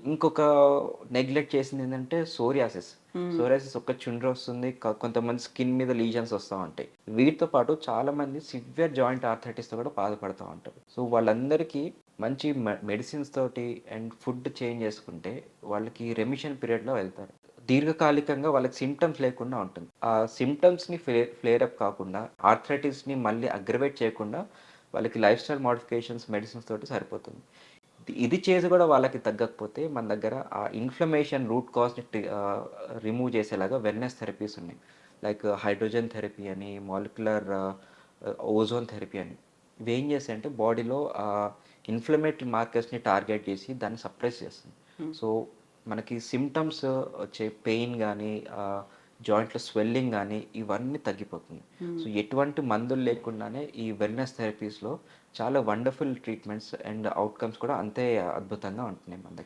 ఇంకొక neglect చేసిందేంటంటే psoriasis. హ్మ్. Psoriasis ఒక్క చుండ్రొస్తుంది. కొంతమంది స్కిన్ మీద లీజన్స్ వస్తా ఉంటాయి. వీటితో పాటు చాలామంది సివియర్ జాయింట్ ఆర్థరైటిస్‌తో కూడా బాధపడతా ఉంటారు. సో, వాళ్ళందరికీ మంచి మెడిసిన్స్ తోటి అండ్ ఫుడ్ చేంజ్ చేసుకుంటే వాళ్ళకి రెమిషన్ పీరియడ్‌లో వెళ్తారు. దీర్ఘకాలికంగా వాళ్ళకి సింప్టమ్స్ లేకుండా ఉంటుంది. ఆ సింప్టమ్స్‌ని ఫ్లేర్ అప్ కాకుండా ఆర్థరైటిస్‌ని మళ్ళీ అగ్రవేట్ చేయకుండా వాళ్ళకి లైఫ్ స్టైల్ మోడిఫికేషన్స్, మెడిసిన్స్ తోటి సరిపోతుంది. ఇది చేసి కూడా వాళ్ళకి తగ్గకపోతే మన దగ్గర ఆ ఇన్‌ఫ్లమేషన్ రూట్ కాజ్‌ని రిమూవ్ చేసేలాగా వెల్‌నెస్ థెరపీస్ ఉన్నాయి. లైక్ హైడ్రోజన్ థెరపీ అని, మాలిక్యులర్ ఓజోన్ థెరపీ అని. ఇవేం చేస్తాయంటే బాడీలో ఇన్‌ఫ్లమేటరీ మార్కర్స్‌ని టార్గెట్ చేసి దాన్ని సప్రెస్ చేస్తుంది. హ్మ్. సో, మనకి సింప్టమ్స్ వచ్చే పెయిన్ గానీ, జాయింట్‌లో స్వెల్లింగ్ గానీ ఇవన్నీ తగ్గిపోతుంది. సో, హ్మ్. ఎటువంటి మందులు లేకుండానే ఈ వెల్‌నెస్ థెరపీస్‌లో చాలా వండర్‌ఫుల్ ట్రీట్మెంట్స్ అండ్ ఔట్‌కమ్స్ కూడా అంతే అద్భుతంగా ఉంటున్నాయి మన దగ్గర.